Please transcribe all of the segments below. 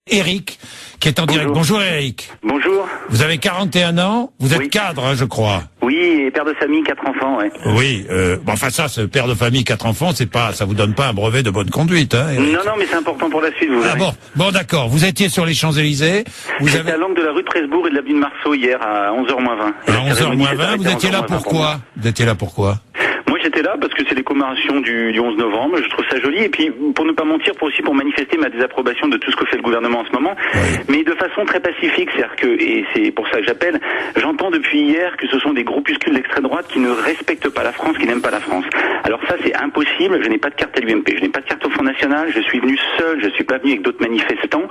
Eric, qui est en direct. Bonjour Eric. Bonjour. Vous avez 41 ans, vous êtes cadre, hein, je crois. Oui, et père de famille, 4 enfants, ouais. Oui, enfin ça, ce père de famille, 4 enfants, c'est pas, ça vous donne pas un brevet de bonne conduite, hein, Eric. Non, mais c'est important pour la suite, vous verrez. Bon, d'accord. Vous étiez sur les Champs-Élysées. J'étais à l'angle de la rue de Presbourg et de l'avenue de Marceau hier à 11h moins 20. À 11h moins 20, vous étiez là pourquoi? Vous étiez là pourquoi? Moi, j'étais là parce que c'est les commémorations du 11 novembre, je trouve ça joli, et puis pour ne pas mentir, pour manifester ma désapprobation de tout ce que fait le gouvernement en ce moment, oui. Mais de façon très pacifique, c'est-à-dire que, et c'est pour ça que j'appelle, j'entends depuis hier que ce sont des groupuscules d'extrême droite qui ne respectent pas la France, qui n'aiment pas la France. Alors ça, c'est impossible, je n'ai pas de carte à l'UMP, je n'ai pas de carte au Front National, je suis venu seul, je suis pas venu avec d'autres manifestants,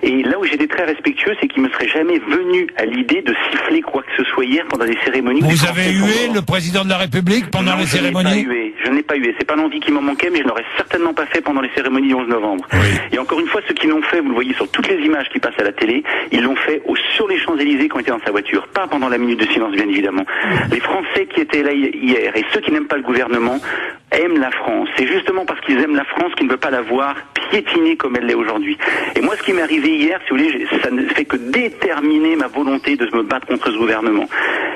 et là où j'étais très respectueux, c'est qu'il me serait jamais venu à l'idée de siffler quoi que ce soit hier pendant les cérémonies. Vous avez hué le président de la République pendant les cérémonies? Je n'ai pas hué. C'est pas l'envie qui m'en manquait, mais je l'aurais certainement pas fait pendant les cérémonies du 11 novembre. Oui. Et encore une fois, ceux qui l'ont fait, vous le voyez sur toutes les images qui passent à la télé, ils l'ont fait sur les Champs-Élysées quand ils étaient dans sa voiture, pas pendant la minute de silence, bien évidemment. Les Français qui étaient là hier et ceux qui n'aiment pas le gouvernement aiment la France. C'est justement parce qu'ils aiment la France qu'ils ne veulent pas la voir piétinée comme elle l'est aujourd'hui. Et moi, ce qui m'est arrivé hier, si vous voulez, ça ne fait que déterminer ma volonté de me battre contre ce gouvernement.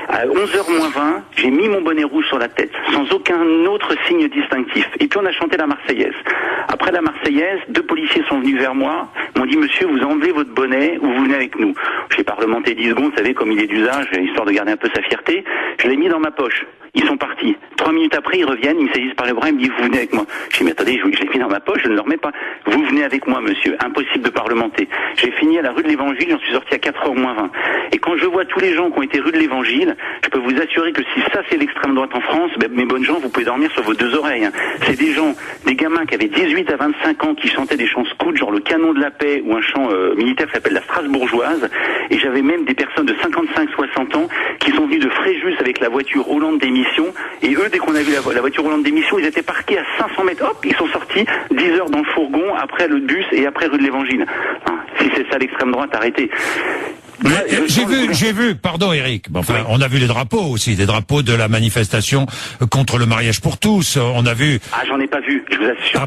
À 11h moins 20, j'ai mis mon bonnet rouge sur la tête, sans aucun autre signe distinctif. Et puis on a chanté la Marseillaise. Après la Marseillaise, 2 policiers sont venus vers moi, m'ont dit « Monsieur, vous enlevez votre bonnet ou vous venez avec nous ». J'ai parlementé 10 secondes, vous savez, comme il est d'usage, histoire de garder un peu sa fierté. Je l'ai mis dans ma poche. Ils sont partis. 3 minutes après, ils reviennent, ils me saisissent par les bras, ils me disent « Vous venez avec moi ». Je dis « Mais attendez, je l'ai mis dans ma poche, je ne le remets pas. Vous venez avec moi, monsieur. Impossible de parlementer. » J'ai fini à la rue de l'Évangile, j'en suis sorti à 4h moins 20. Et quand je vois tous les gens qui ont été rue de l'Évangile, je peux vous assurer que si ça c'est l'extrême droite en France, mes bonnes gens, vous pouvez dormir sur vos 2 oreilles. Hein. C'est des gens, des gamins qui avaient 18 à 25 ans, qui chantaient des chants scouts, genre le Canon de la Paix ou un chant militaire qui s'appelle la Strasbourgeoise. Et j'avais même des personnes de 55-60 ans qui sont venues de Fréjus avec la voiture Hollande d'émission. Et eux, dès qu'on a vu la voiture Hollande d'émission, ils étaient parqués à 500 mètres. Hop, ils sont sortis 10 heures dans le fourgon, après le bus et après rue de l'Évangile. Hein, si c'est ça l'extrême droite, arrêtez. J'ai vu, pardon Eric, enfin, on a vu les drapeaux aussi, des drapeaux de la manifestation contre le mariage pour tous, on a vu... Ah, j'en ai pas vu, je vous assure.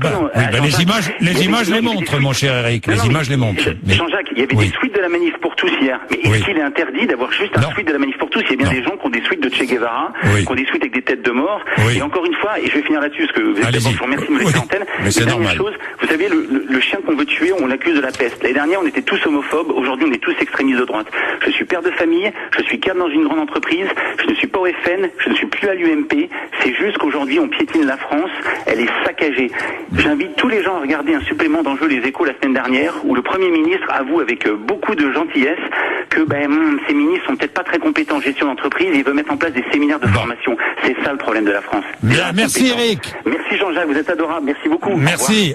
Les images les montrent, mon cher Eric, les images les montrent. Jean-Jacques, il y avait des suites de la manif pour tous hier, mais est-ce qu'il est interdit d'avoir juste un suite de la manif pour tous? Il y a bien des gens qui ont des suites de Che Guevara, qui ont des suites avec des têtes de mort, et encore une fois, et je vais finir là-dessus, parce que vous êtes d'abord, je vous remercie de me laisser l'antenne, mais c'est normal. Chose, vous savez, le chien qu'on veut tuer, on l'accuse de la peste. L'année dernière, on était tous homophobes, aujourd'hui on est tous extrémistes de droite. Je suis père de famille, je suis cadre dans une grande entreprise, je ne suis pas au FN, je ne suis plus à l'UMP, c'est juste qu'aujourd'hui on piétine la France, elle est saccagée. J'invite tous les gens à regarder un supplément d'Enjeux Les Échos la semaine dernière, où le Premier ministre avoue avec beaucoup de gentillesse que ces ministres sont peut-être pas très compétents en gestion d'entreprise et il veut mettre en place des séminaires de formation. C'est ça le problème de la France. Bien, merci Eric. Merci Jean-Jacques, vous êtes adorable, merci beaucoup. Merci.